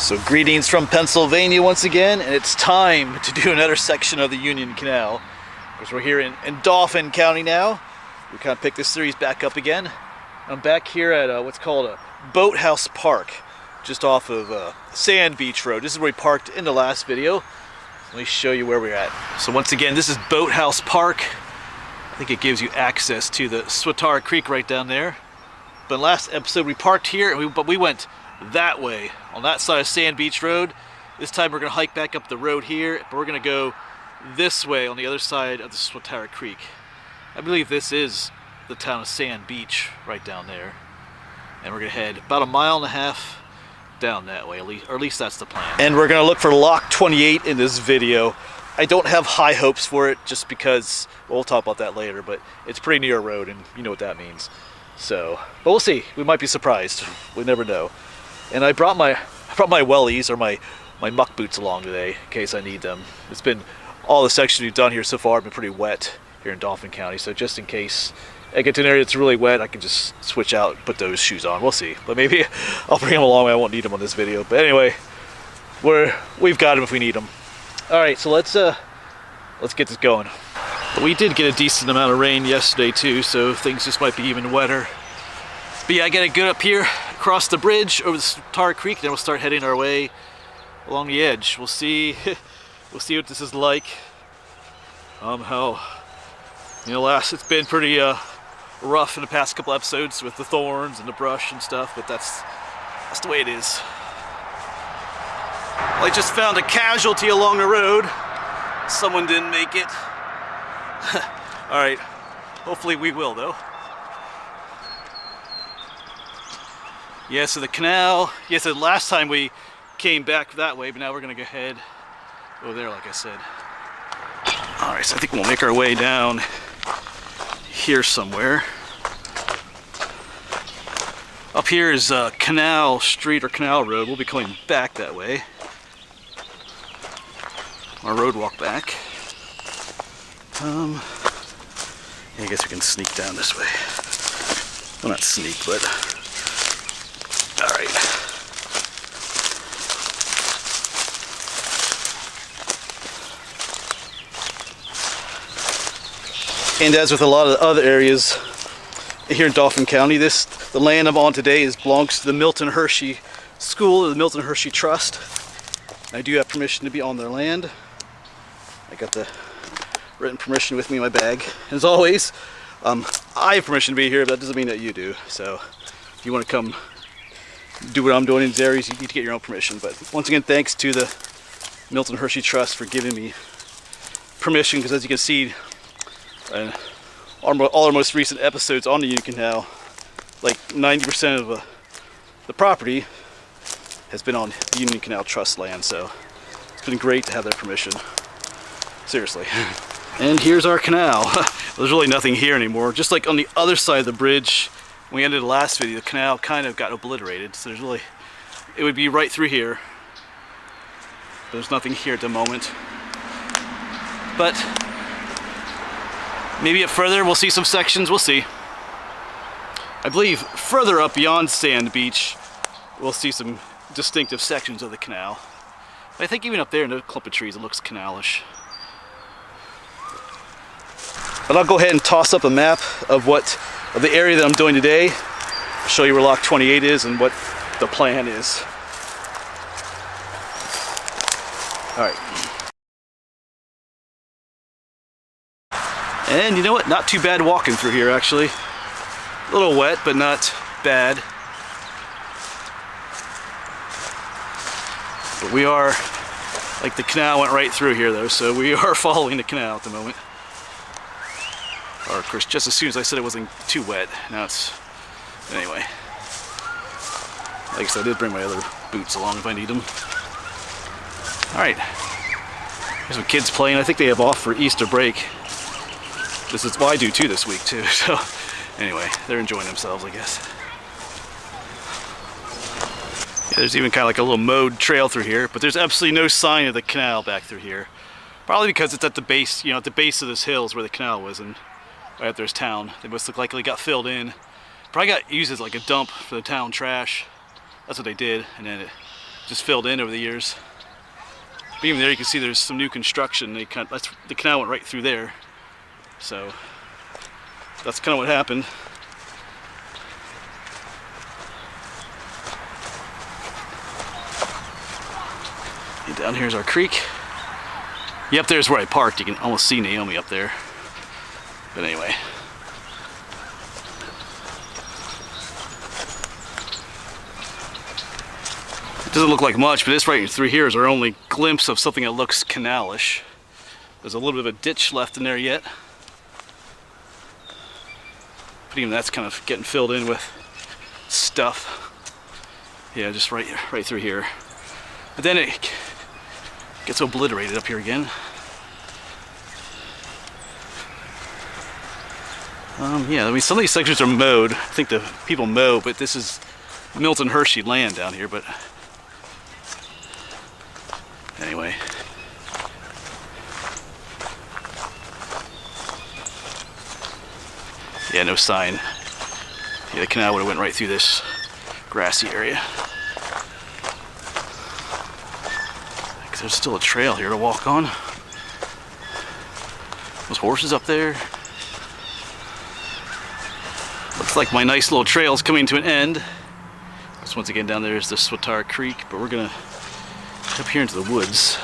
So greetings from Pennsylvania once again, and it's time to do another section of the Union Canal. Of course, we're here in Dauphin County now. We kind of picked this series back up again. I'm back here at what's called a Boathouse Park, just off of Sand Beach Road. This is where we parked in the last video. Let me show you where we're at. So once again, this is Boathouse Park. I think it gives you access to the Swatara Creek right down there. But last episode we parked here, but we went that way on that side of Sand Beach Road. This time we're going to hike back up the road here, but we're going to go this way on the other side of the Swatara Creek. I believe this is the town of Sand Beach right down there, and we're going to head about 1.5 miles down that way, or at least that's the plan. And we're going to look for Lock 28 in this video. I don't have high hopes for it just because, well, we'll talk about that later, but it's pretty near a road and you know what that means. So, but we'll see. We might be surprised. We never know. And I brought my wellies, or my muck boots along today in case I need them. It's been, all the sections we've done here so far have been pretty wet here in Dauphin County, so just in case I get to an area that's really wet, I can just switch out and put those shoes on. We'll see. But maybe I'll bring them along. I won't need them on this video. But anyway, we've got them if we need them. All right, so let's get this going. But we did get a decent amount of rain yesterday too, so things just might be even wetter. But yeah, I gotta get up here, across the bridge over the Swatara Creek, then we'll start heading our way along the edge. We'll see what this is like. How, you know, it's been pretty rough in the past couple episodes with the thorns and the brush and stuff, but that's the way it is. Well, I just found a casualty along the road. Someone didn't make it. All right, hopefully we will though. Yeah, so the canal, yeah, so last time we came back that way, but now we're gonna go ahead over there like I said. All right, so I think we'll make our way down here somewhere. Up here is Canal Street or Canal Road. We'll be coming back that way. Our road walk back. I guess we can sneak down this way. Well, not sneak, but all right. And as with a lot of other areas here in Dauphin County, the land I'm on today belongs to the Milton Hershey School, or the Milton Hershey Trust. I do have permission to be on their land. I got the written permission with me in my bag. As always, I have permission to be here, but that doesn't mean that you do. So if you want to come do what I'm doing in these areas, you need to get your own permission. But once again, thanks to the Milton Hershey Trust for giving me permission, because as you can see, all our most recent episodes on the Union Canal, like 90% of the property has been on the Union Canal Trust land, so it's been great to have that permission. Seriously. And here's our canal. There's really nothing here anymore. Just like on the other side of the bridge, when we ended the last video, the canal kind of got obliterated. So it would be right through here. There's nothing here at the moment. But maybe up further we'll see some sections, we'll see. I believe further up beyond Sand Beach, we'll see some distinctive sections of the canal. But I think even up there in the clump of trees, it looks canalish. But I'll go ahead and toss up a map of the area that I'm doing today. I'll show you where Lock 28 is and what the plan is. All right. And you know what? Not too bad walking through here, actually. A little wet, but not bad. But we are, like, the canal went right through here though, so we are following the canal at the moment. Or of course, just as soon as I said it wasn't too wet, now it's, anyway. Like I said, I did bring my other boots along if I need them. Alright, there's some kids playing. I think they have off for Easter break. Well, I do too this week too, so anyway, they're enjoying themselves, I guess. Yeah, there's even kind of like a little mowed trail through here, but there's absolutely no sign of the canal back through here. Probably because it's at the base, at the base of this hill is where the canal was, and right up there's town. They must look like they got filled in. Probably got used as like a dump for the town trash. That's what they did, and then just filled in over the years. But even there you can see there's some new construction. The canal went right through there. So that's kind of what happened. And down here's our creek. Yeah, up there's where I parked. You can almost see Naomi up there. But anyway. It doesn't look like much, but this right through here is our only glimpse of something that looks canalish. There's a little bit of a ditch left in there yet. But even that's kind of getting filled in with stuff. Yeah, just right through here. But then it gets obliterated up here again. Yeah, I mean, some of these sections are mowed. I think the people mow, but this is Milton Hershey land down here. But anyway. Yeah, no sign. Yeah, the canal would have went right through this grassy area. There's still a trail here to walk on. Those horses up there. Looks like my nice little trail's coming to an end. So once again, down there is the Swatara Creek, but we're gonna up here into the woods.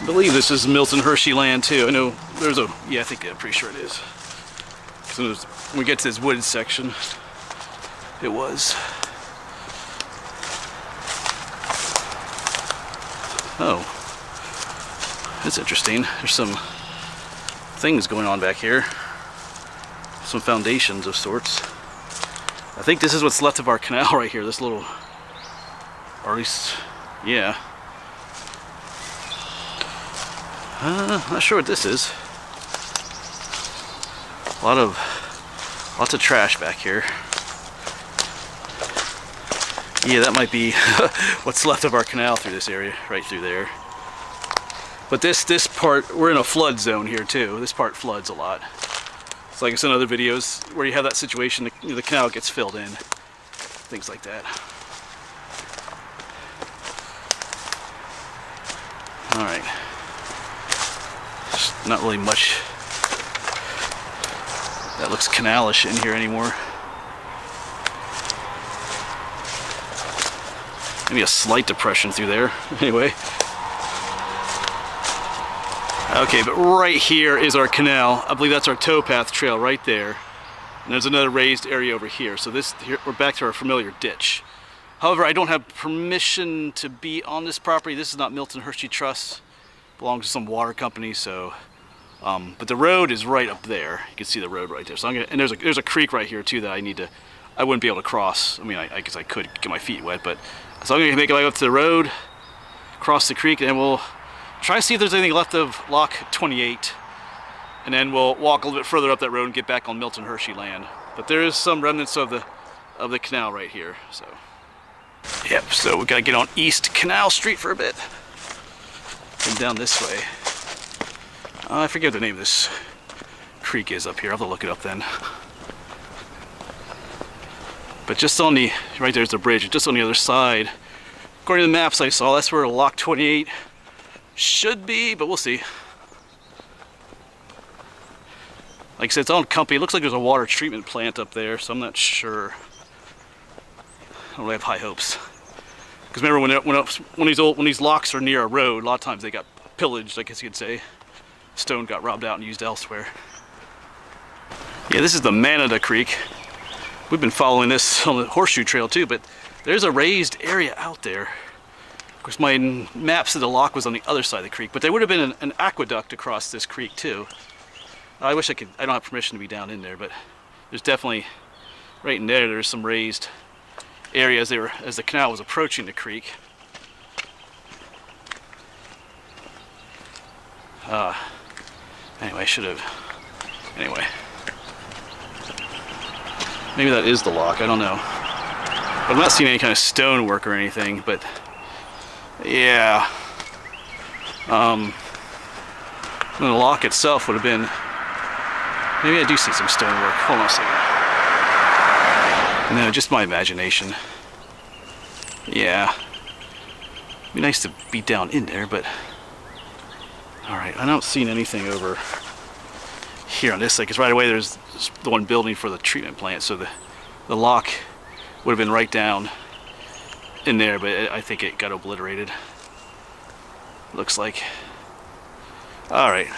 I believe this is Milton Hershey land too. I know there's a, yeah, I'm pretty sure it is. So when we get to this woods section, it was. Oh, that's interesting. There's some things going on back here. Some foundations of sorts. I think this is what's left of our canal right here. This little, or at least, yeah. Not sure what this is. Lots of trash back here. Yeah, that might be what's left of our canal through this area, right through there. But this part, we're in a flood zone here too. This part floods a lot. It's like I said in other videos, where you have that situation, the canal gets filled in. Things like that. Alright. There's not really much that looks canalish in here anymore. Maybe a slight depression through there. Anyway. Okay, but right here is our canal. I believe that's our towpath trail right there. And there's another raised area over here. So here we're back to our familiar ditch. However, I don't have permission to be on this property. This is not Milton Hershey Trust. It belongs to some water company, so but the road is right up there. You can see the road right there. So and there's a creek right here too that I wouldn't be able to cross. I mean, I guess I could get my feet wet, but so I'm gonna make my way up to the road, cross the creek, and then we'll try to see if there's anything left of Lock 28. And then we'll walk a little bit further up that road and get back on Milton Hershey land. But there is some remnants of the canal right here. So, yep. So we gotta get on East Canal Street for a bit, and down this way. I forget what the name of this creek is up here. I'll have to look it up then. But just on the right there's the bridge. Just on the other side, according to the maps I saw, that's where Lock 28 should be. But we'll see. Like I said, it's on company. It looks like there's a water treatment plant up there, so I'm not sure. I don't really have high hopes. Because remember when these locks are near a road, a lot of times they got pillaged, I guess you could say. Stone got robbed out and used elsewhere. Yeah, this is the Manada Creek. We've been following this on the horseshoe trail too, but there's a raised area out there. Of course, my map said the lock was on the other side of the creek, but there would have been an aqueduct across this creek too. I wish I could, I don't have permission to be down in there, but there's definitely, right in there, there's some raised areas as the canal was approaching the creek. Anyway, anyway. Maybe that is the lock, I don't know. But I'm not seeing any kind of stonework or anything, but yeah. The lock itself would have been, maybe I do see some stonework. Hold on a second. No, just my imagination. Yeah. It'd be nice to be down in there, but alright, I don't see anything over here on this side, because right away there's the one building for the treatment plant, so the lock would have been right down in there, but I think it got obliterated. Looks like. Alright.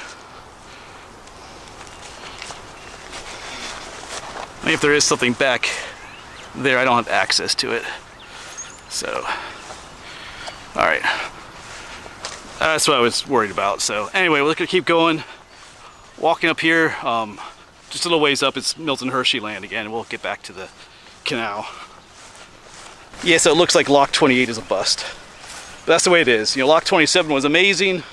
I mean, if there is something back there, I don't have access to it. So, alright. That's what I was worried about. So, anyway, we're gonna keep going. Walking up here, just a little ways up, it's Milton Hershey land again, and we'll get back to the canal. Yeah, so it looks like Lock 28 is a bust. But that's the way it is. You know, Lock 27 was amazing,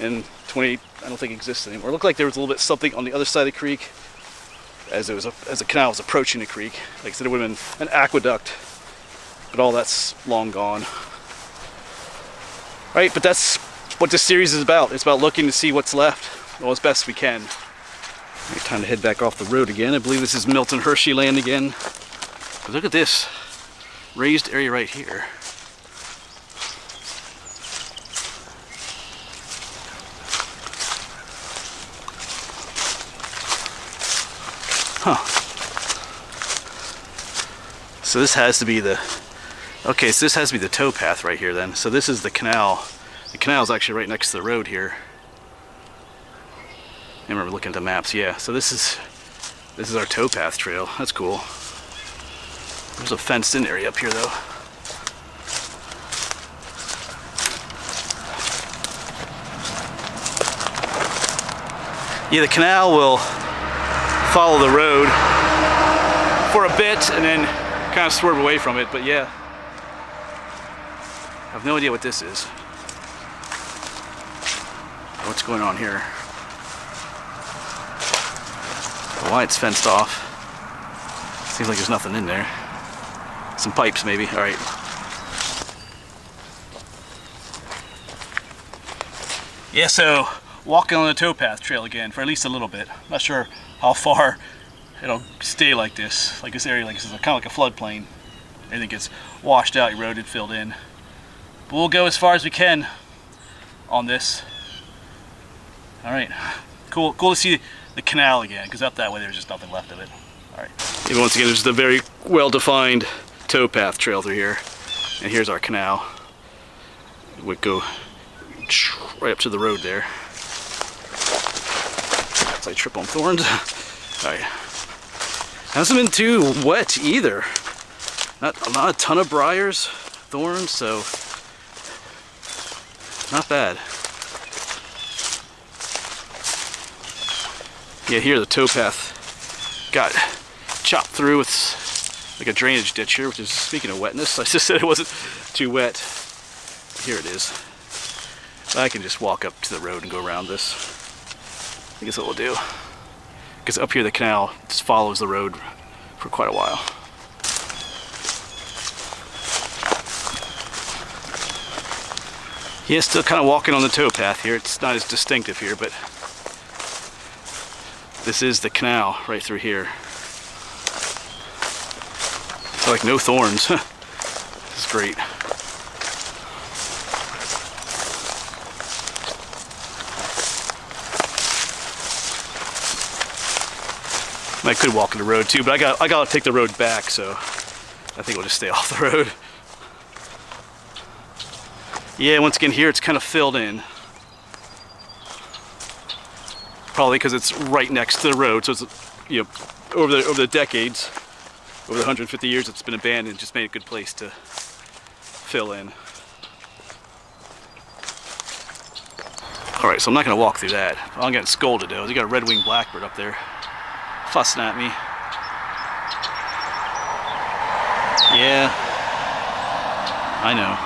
and 28 I don't think exists anymore. It looked like there was a little bit something on the other side of the creek as the canal was approaching the creek. Like I said, it would have been an aqueduct, but all that's long gone. Right, but that's what this series is about. It's about looking to see what's left, well, as best we can. Right, time to head back off the road again. I believe this is Milton Hershey land again. But look at this raised area right here. Huh. So this has to be the, okay, so this has to be the towpath right here then. So this is the canal. The canal is actually right next to the road here. I remember looking at the maps, yeah. So this is our towpath trail. That's cool. There's a fenced in area up here though. Yeah, the canal will follow the road for a bit and then kind of swerve away from it, but yeah. I have no idea what this is. What's going on here? Why it's fenced off. Seems like there's nothing in there. Some pipes maybe, all right. Yeah, so walking on the towpath trail again for at least a little bit. Not sure how far it'll stay like this. Like this area, like this is kind of like a floodplain. Everything gets washed out, eroded, filled in. But we'll go as far as we can on this. All right, cool to see the canal again, because up that way there's just nothing left of it. All right. And once again, there's a very well-defined towpath trail through here, and here's our canal. It would go right up to the road there. As I trip on thorns. All right. Hasn't been too wet either. Not a ton of briars, thorns, so not bad. Yeah, here the towpath got chopped through with like a drainage ditch here, which is, speaking of wetness, I just said it wasn't too wet. Here it is. I can just walk up to the road and go around this. I guess what we'll do. Because up here the canal just follows the road for quite a while. Yeah, still kind of walking on the towpath here. It's not as distinctive here, but this is the canal right through here. It's like no thorns. This is great. I could walk in the road too, but I got to take the road back, so I think we'll just stay off the road. Yeah, once again here it's kind of filled in. Probably because it's right next to the road, so it's, you know, over the decades, over the 150 years it's been abandoned, just made a good place to fill in. All right, so I'm not going to walk through that. I'm getting scolded though. You got a red-winged blackbird up there, fussing at me. Yeah, I know.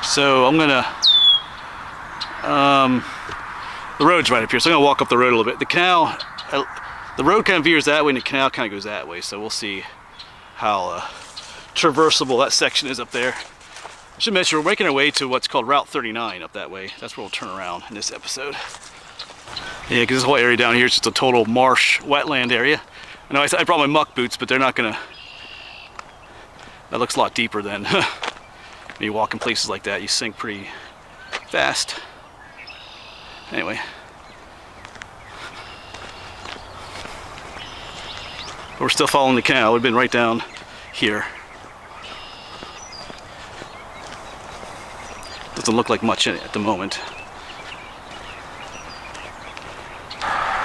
So I'm gonna, the road's right up here, so I'm gonna walk up the road a little bit. The canal, the road kind of veers that way and the canal kind of goes that way, so we'll see how traversable that section is up there. I should mention we're making our way to what's called Route 39 up that way. That's where we'll turn around in this episode. Yeah, because this whole area down here is just a total marsh, wetland area. I know I brought my muck boots, but they're not gonna That looks a lot deeper than when you walk in places like that. You sink pretty fast. Anyway. But we're still following the canal. We've been right down here. Doesn't look like much in it at the moment.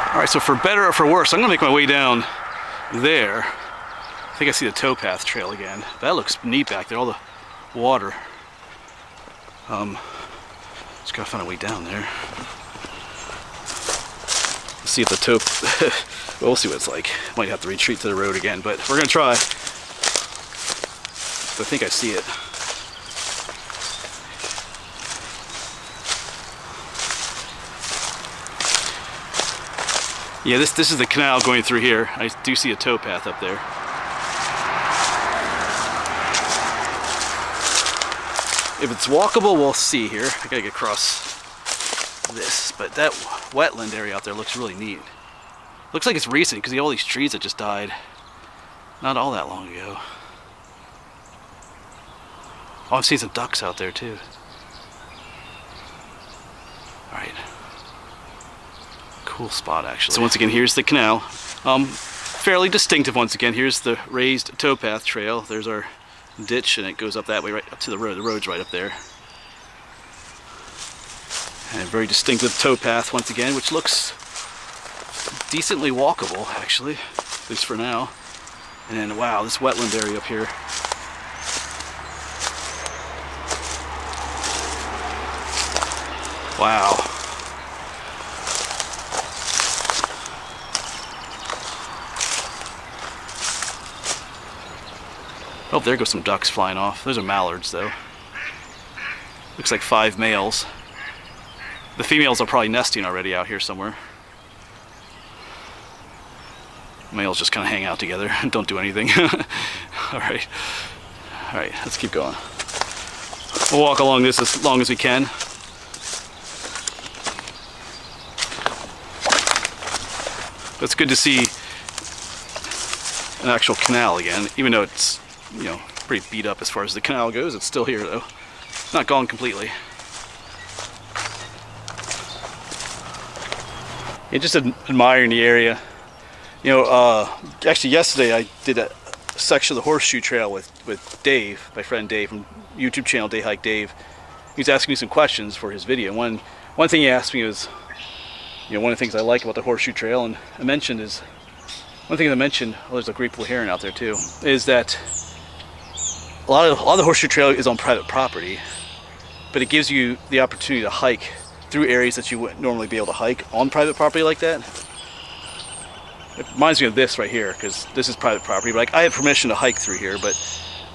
Alright, so for better or for worse, I'm going to make my way down there. I think I see the towpath trail again. That looks neat back there, all the water. Just gotta find a way down there. Let's see if the tow... We'll see what it's like. Might have to retreat to the road again, but we're gonna try. I think I see it. Yeah, this is the canal going through here. I do see a towpath up there. If it's walkable, we'll see here. I gotta get across this, but that wetland area out there looks really neat. Looks like it's recent because you have all these trees that just died not all that long ago. Oh, I've seen some ducks out there too. Alright. Cool spot actually. So once again, here's the canal. Fairly distinctive once again. Here's the raised towpath trail. There's our ditch and it goes up that way right up to the road. The road's right up there. And a very distinctive towpath once again, which looks decently walkable actually, at least for now. And then wow, this wetland area up here. Wow. Oh, there goes some ducks flying off. Those are mallards, though. Looks like 5 males. The females are probably nesting already out here somewhere. Males just kind of hang out together and don't do anything. Alright. Alright, let's keep going. We'll walk along this as long as we can. It's good to see an actual canal again, even though it's, you know, pretty beat up as far as the canal goes. It's still here though. Not gone completely. Yeah, just admiring the area. You know, actually yesterday I did a section of the horseshoe trail with Dave, my friend Dave from YouTube channel Day Hike Dave. He was asking me some questions for his video. One thing he asked me was, you know, one of the things I like about the horseshoe trail, and I mentioned is, one thing I mentioned, oh, there's a great blue heron out there too, is that a lot of the horseshoe trail is on private property, but it gives you the opportunity to hike through areas that you wouldn't normally be able to hike on private property like that. It reminds me of this right here, because this is private property, but like, I have permission to hike through here, but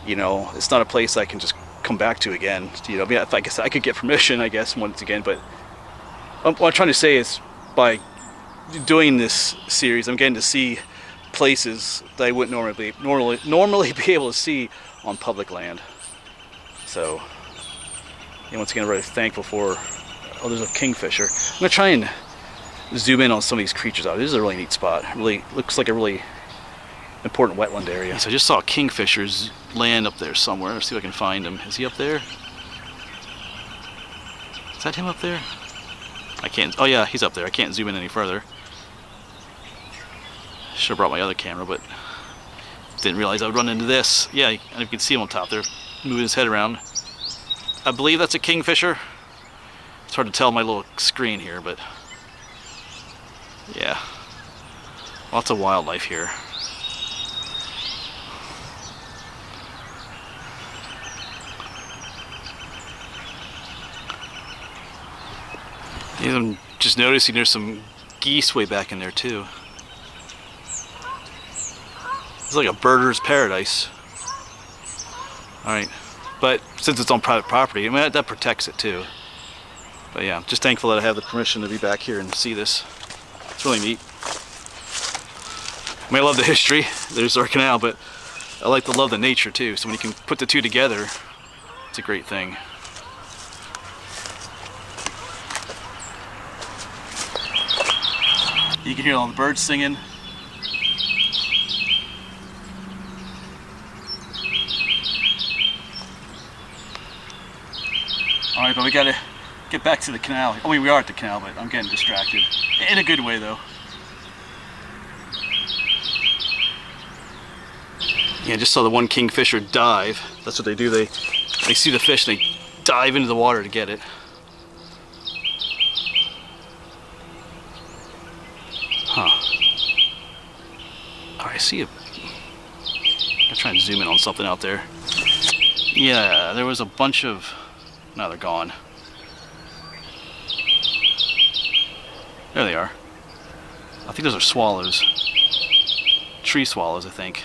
you know, it's not a place I can just come back to again. You know, I mean, I guess I could get permission, I guess, once again, but what I'm trying to say is, by doing this series, I'm getting to see places that I wouldn't normally be able to see on public land. So, you know, once again, I'm really thankful for. Oh, there's a kingfisher. I'm gonna try and zoom in on some of these creatures out. This is a really neat spot. It really looks like a really important wetland area. So I just saw kingfishers land up there somewhere. Let's see if I can find him. Is he up there? Is that him up there? I can't. Oh yeah, he's up there. I can't zoom in any further. Should have brought my other camera, but didn't realize I would run into this. Yeah, and you can see him on top there, moving his head around. I believe that's a kingfisher. It's hard to tell on my little screen here, but yeah, lots of wildlife here. Yeah, I'm just noticing there's some geese way back in there too. It's like a birder's paradise. Alright, but since it's on private property, I mean, that protects it too. But yeah, I'm just thankful that I have the permission to be back here and see this. It's really neat. I mean, I love the history. There's our canal, but I like to love the nature too. So when you can put the two together, it's a great thing. You can hear all the birds singing. Alright, but we gotta get back to the canal. I mean, we are at the canal, but I'm getting distracted. In a good way, though. Yeah, I just saw the one kingfisher dive. That's what they do. They see the fish and they dive into the water to get it. Huh. Alright, I see a... I'm trying to zoom in on something out there. Yeah, there was a bunch of... Now they're gone. There they are. I think those are swallows. Tree swallows, I think.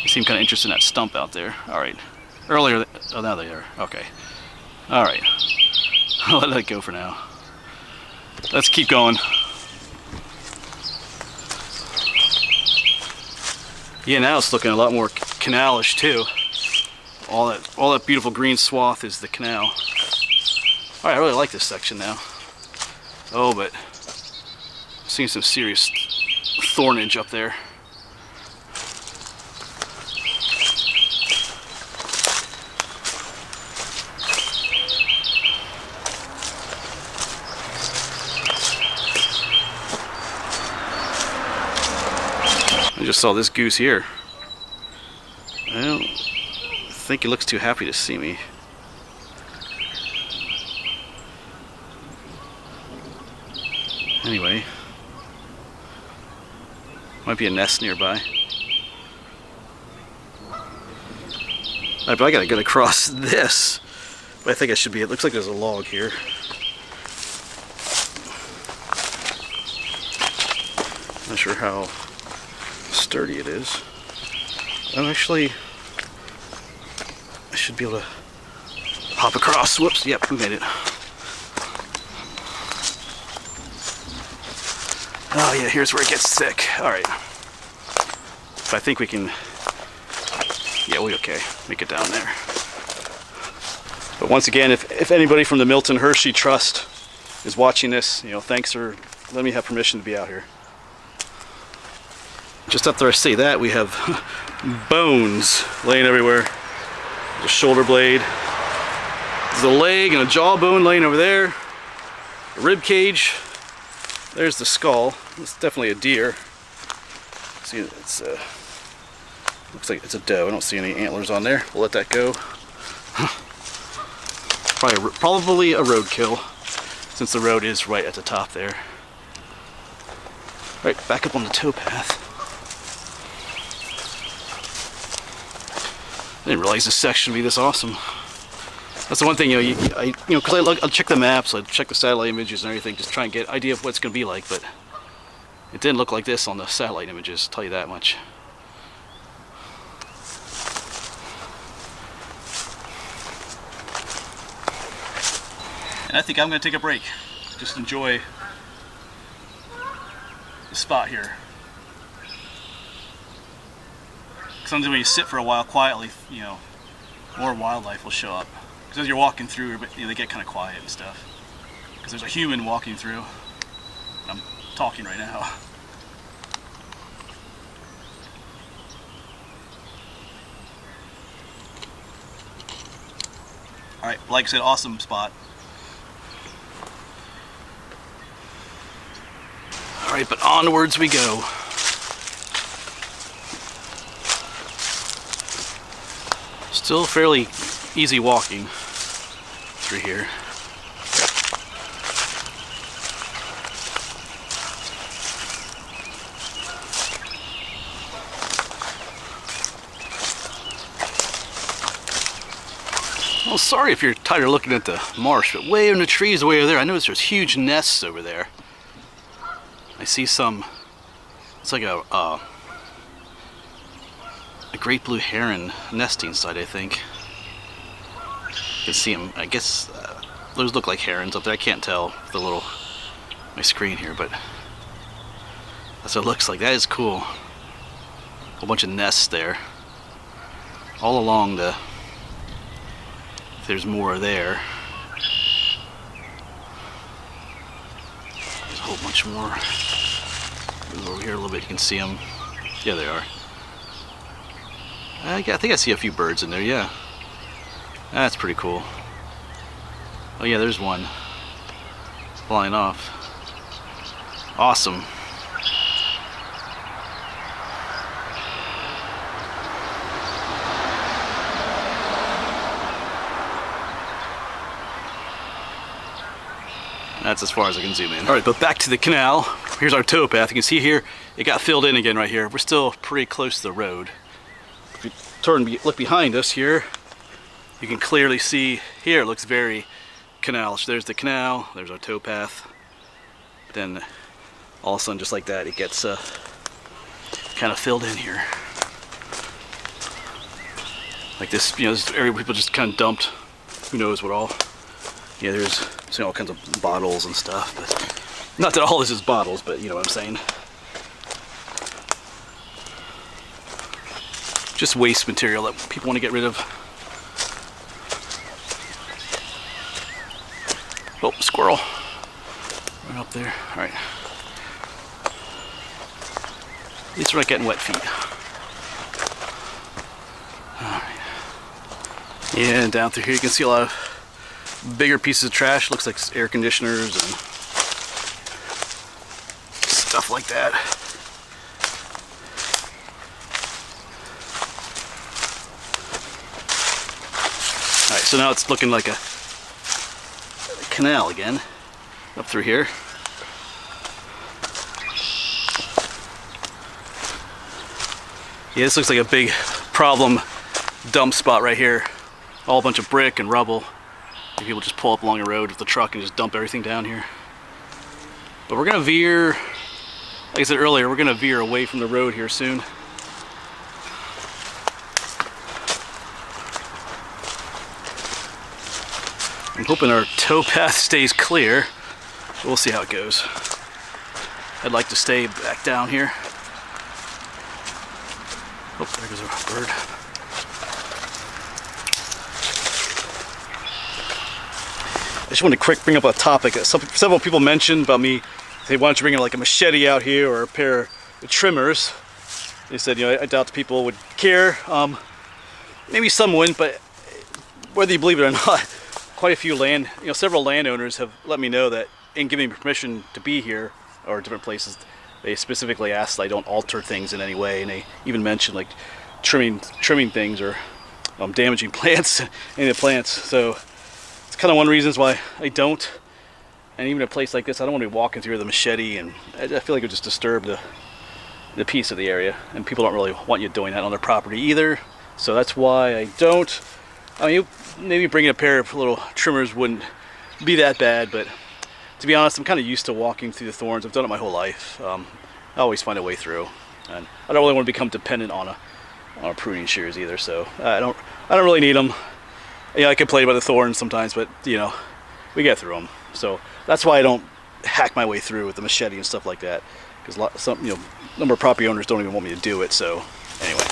They seem kind of interested in that stump out there. Alright. Earlier... Oh, now they are. Okay. Alright. I'll let that go for now. Let's keep going. Yeah, now it's looking a lot more canalish too. All that beautiful green swath is the canal. Alright, I really like this section now. Oh, but I'm seeing some serious thornage up there. I just saw this goose here. I don't think he looks too happy to see me. Anyway, might be a nest nearby. But I gotta get across this. But I think I should be. It looks like there's a log here. Not sure how sturdy it is. I should be able to hop across. Whoops, yep, we made it. Oh yeah, here's where it gets thick. Alright. But I think we can, yeah, we'll be okay. Make it down there. But once again, if anybody from the Milton Hershey Trust is watching this, you know, thanks for letting me have permission to be out here. Just after I say that, we have bones laying everywhere. There's a shoulder blade. There's a leg and a jawbone laying over there. A rib cage. There's the skull. It's definitely a deer. See, it's looks like it's a doe. I don't see any antlers on there. We'll let that go. Probably a roadkill, since the road is right at the top there. All right, back up on the towpath. I didn't realize this section would be this awesome. That's the one thing, because I check the maps, I check the satellite images and everything, just try and get an idea of what it's going to be like, but it didn't look like this on the satellite images, I'll tell you that much. And I think I'm going to take a break, just enjoy the spot here. Sometimes when you sit for a while quietly, you know, more wildlife will show up. Because as you're walking through, you know, they get kind of quiet and stuff. Because there's a human walking through. I'm talking right now. Alright, like I said, awesome spot. Alright, but onwards we go. Still fairly easy walking through here. Well, sorry if you're tired of looking at the marsh, but way in the trees way over there, I noticed there's huge nests over there. I see some, it's like a great blue heron nesting site, I think. You can see them. I guess those look like herons up there. I can't tell with the little my screen here, but that's what it looks like. That is cool. A whole bunch of nests there, all along the. If there's more there. There's a whole bunch more. Move over here a little bit. You can see them. Yeah, they are. I think I see a few birds in there, yeah. That's pretty cool. Oh yeah, there's one flying off. Awesome. That's as far as I can zoom in. All right, but back to the canal. Here's our towpath. You can see here, it got filled in again right here. We're still pretty close to the road. If you look behind us here, you can clearly see here, it looks very canal-ish. There's the canal, there's our towpath. Then all of a sudden, just like that, it gets kind of filled in here. Like this, you know, this area where people just kind of dumped who knows what all. Yeah, there's all kinds of bottles and stuff, but not that all this is bottles, but you know what I'm saying. Just waste material that people want to get rid of. Oh, squirrel. Right up there. All right. At least we're not getting wet feet. All right. Yeah, and down through here you can see a lot of bigger pieces of trash. Looks like air conditioners and stuff like that. Alright, so now it's looking like a canal again up through here. Yeah, this looks like a big problem dump spot right here. All a bunch of brick and rubble. People just pull up along the road with the truck and just dump everything down here. But we're gonna veer, like I said earlier, we're gonna veer away from the road here soon. I'm hoping our towpath stays clear. We'll see how it goes. I'd like to stay back down here. Oh, there goes a bird. I just want to bring up a topic that several people mentioned about me. They wanted to bring in like a machete out here or a pair of trimmers. They said, you know, I doubt people would care. Maybe some wouldn't, but whether you believe it or not, quite a few several landowners have let me know that in giving me permission to be here or different places, they specifically asked that I don't alter things in any way, and they even mentioned like trimming things or damaging plants, any of the plants. So it's kind of one of the reasons why I don't. And even a place like this, I don't want to be walking through with a machete, and I feel like it would just disturb the peace of the area, and people don't really want you doing that on their property either. So that's why I don't. I mean, maybe bringing a pair of little trimmers wouldn't be that bad, but to be honest, I'm kind of used to walking through the thorns. I've done it my whole life. I always find a way through, and I don't really want to become dependent on a pruning shears either. So I don't really need them. You know, I complain about the thorns sometimes, but you know, we get through them. So that's why I don't hack my way through with the machete and stuff like that, because some number of property owners don't even want me to do it. So anyway.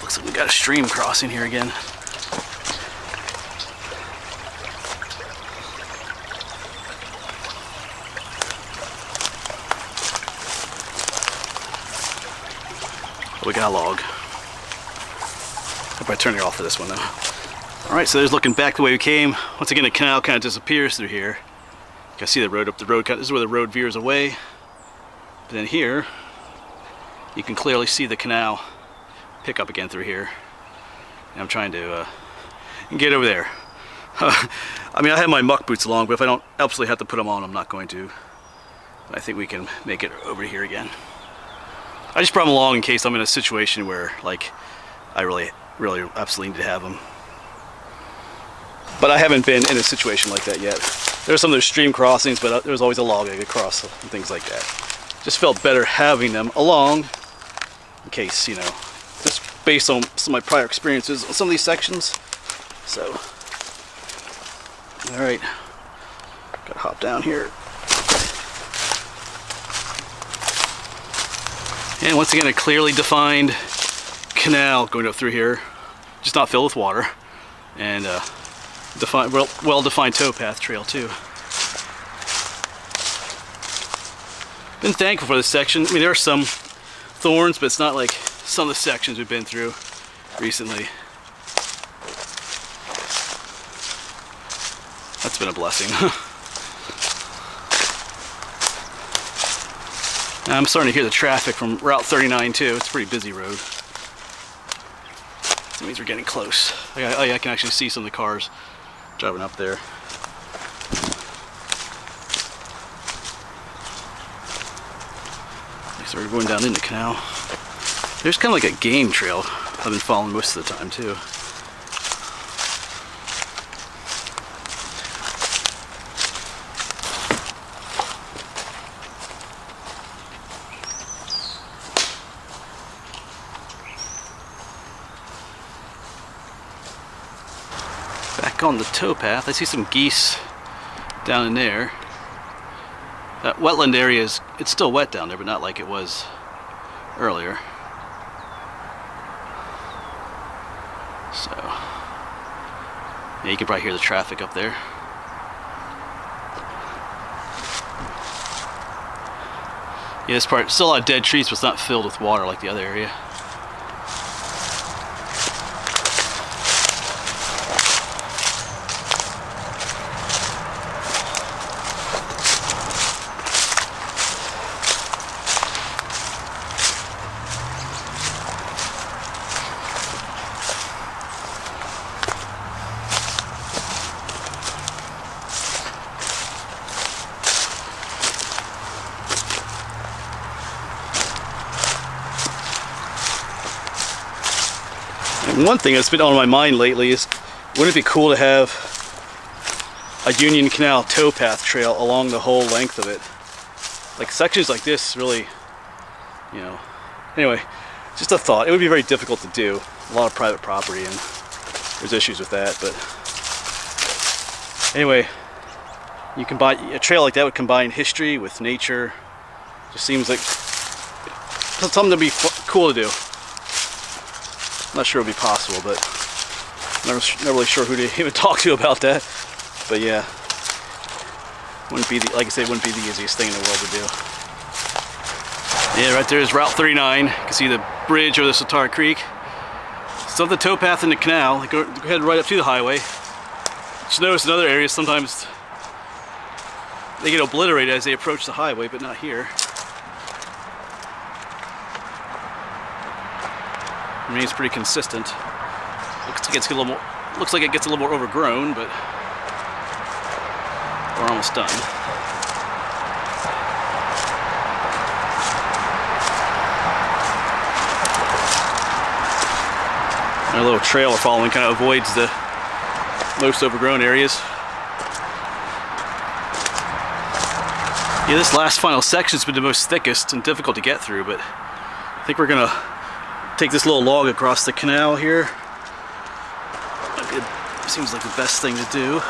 Looks like we got a stream crossing here again. We got a log. Hope I turn it off for this one though. Alright, so there's looking back the way we came. Once again, the canal kind of disappears through here. You can see the road up the road. This is where the road veers away. But then here, you can clearly see the canal pick up again through here. And I'm trying to get over there. I mean, I have my muck boots along, but if I don't absolutely have to put them on, I'm not going to. But I think we can make it over here again. I just brought them along in case I'm in a situation where, like, I really absolutely need to have them. But I haven't been in a situation like that yet. There's some of those stream crossings, but there's always a log I could cross and things like that. Just felt better having them along in case, you know, just based on some of my prior experiences on some of these sections. So, all right, gotta hop down here. And once again, a clearly defined canal going up through here. just not filled with water, and well-defined towpath trail too. Been thankful for this section. I mean, there are some thorns, but it's not like some of the sections we've been through recently. That's been a blessing. I'm starting to hear the traffic from Route 39 too. It's a pretty busy road. That means we're getting close. I can actually see some of the cars driving up there. So we're going down in the canal. There's kind of like a game trail I've been following most of the time too. Back on the towpath, I see some geese down in there. That wetland area it's still wet down there, but not like it was earlier. So, yeah, you can probably hear the traffic up there. Yeah, this part, still a lot of dead trees, but it's not filled with water like the other area. One thing that's been on my mind lately is, wouldn't it be cool to have a Union Canal towpath trail along the whole length of it? Like sections like this really, you know, anyway, just a thought. It would be very difficult to do. A lot of private property and there's issues with that, but anyway, you combine a trail like that would combine history with nature. Just seems like something to be cool to do. Not sure it would be possible, but not really sure who to even talk to about that. But yeah, wouldn't be like I say, it wouldn't be the easiest thing in the world to do. Yeah, right there is Route 39. You can see the bridge over the Satar Creek. Still the towpath in the canal. Go ahead right up to the highway. Just notice in other areas sometimes they get obliterated as they approach the highway, but not here. Remains pretty consistent. Looks like it gets a little more overgrown, but we're almost done. Our little trail we're following kind of avoids the most overgrown areas. Yeah, this last final section's been the most thickest and difficult to get through, but I think we're gonna take this little log across the canal here. It seems like the best thing to do.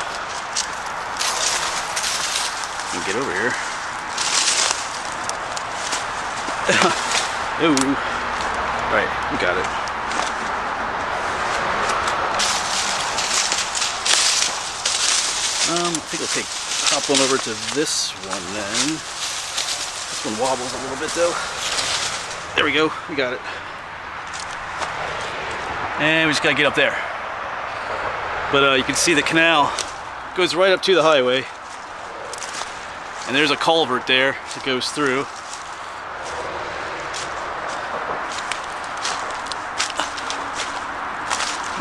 And get over here. Ooh. Right, we got it. I think I'll hop on over to this one then. This one wobbles a little bit though. There we go, we got it. And we just gotta get up there. But you can see the canal goes right up to the highway. And there's a culvert there that goes through.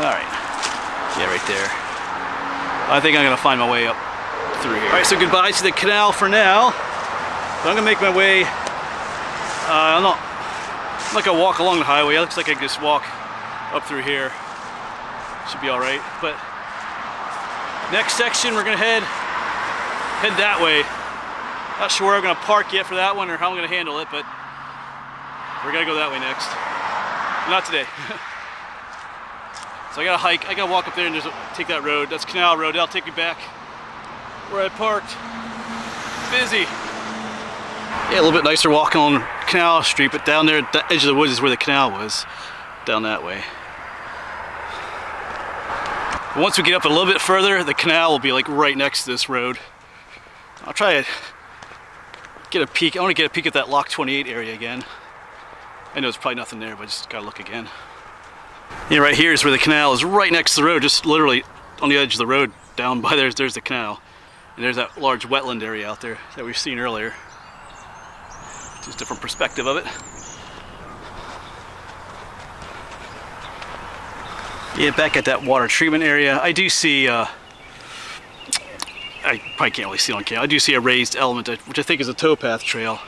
Alright. Yeah, right there. I think I'm gonna find my way up through here. Alright, so goodbye to the canal for now. But I'm gonna make my way, I'm not gonna walk along the highway. It looks like I can just walk up through here. Should be alright. But next section we're gonna head that way. Not sure where I'm gonna park yet for that one or how I'm gonna handle it, but we're gonna go that way next. Not today. So I gotta hike, I gotta walk up there and just take that road. That's Canal Road. That'll take me back where I parked. Busy. Yeah, a little bit nicer walking on Canal Street, but down there at the edge of the woods is where the canal was. Down that way. But once we get up a little bit further, the canal will be like right next to this road. I'll try to get a peek. I want to get a peek at that Lock 28 area again. I know there's probably nothing there, but I just gotta look again. Yeah, right here is where the canal is, right next to the road, just literally on the edge of the road. Down by there's the canal, and there's that large wetland area out there that we've seen earlier. Just a different perspective of it. Yeah, back at that water treatment area, I do see. I probably can't really see it on camera. I do see a raised element, which I think is a towpath trail,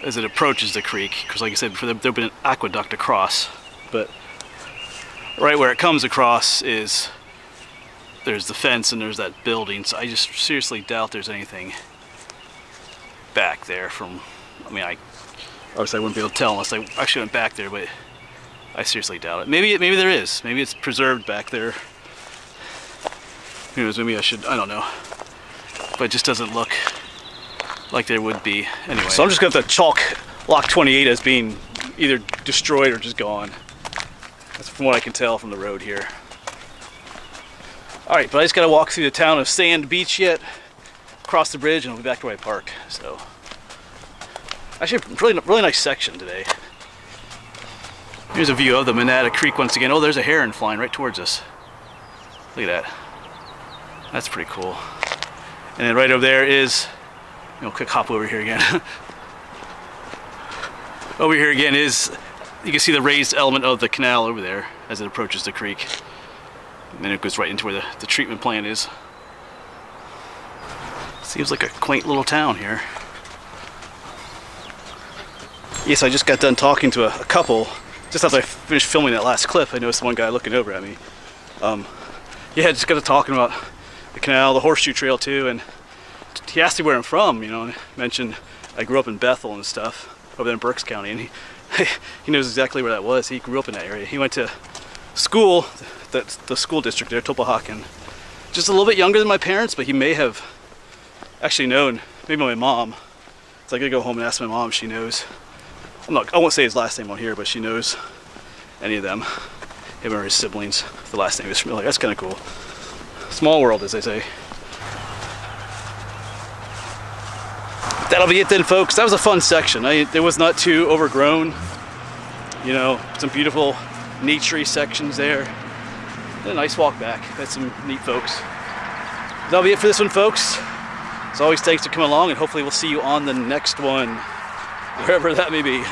as it approaches the creek. Because, like I said before, there'll be an aqueduct across, but right where it comes across is. There's the fence and there's that building, so I just seriously doubt there's anything back there from, I mean, obviously I wouldn't be able to tell unless I actually went back there, but I seriously doubt it. Maybe there is. Maybe it's preserved back there. Who knows, maybe I should, I don't know. But it just doesn't look like there would be anyway. So I'm just going to have to chalk Lock 28 as being either destroyed or just gone. That's from what I can tell from the road here. Alright, but I just gotta walk through the town of Sand Beach yet, cross the bridge, and I'll be back to where I parked. So, actually, really nice section today. Here's a view of the Manatee Creek once again. Oh, there's a heron flying right towards us. Look at that. That's pretty cool. And then right over there is, quick hop over here again. Over here again is, you can see the raised element of the canal over there as it approaches the creek. And then it goes right into where the treatment plant is. Seems like a quaint little town here. Yes, I just got done talking to a couple. Just as I finished filming that last clip, I noticed one guy looking over at me. Yeah, just got to talking about the canal, the horseshoe trail too, and he asked me where I'm from, and I mentioned I grew up in Bethel and stuff, over there in Berks County, and he knows exactly where that was. He grew up in that area. He went to school, the school district there, Topahakan. Just a little bit younger than my parents, but he may have actually known, maybe my mom. So I gotta go home and ask my mom if she knows. I won't say his last name on here, but she knows any of them. Him or his siblings. The last name is familiar. That's kind of cool. Small world, as they say. That'll be it then, folks. That was a fun section. It was not too overgrown. Some beautiful nature-y sections there. And a nice walk back. Had some neat folks. That'll be it for this one, folks. As always, thanks for coming along, and hopefully we'll see you on the next one, wherever that may be.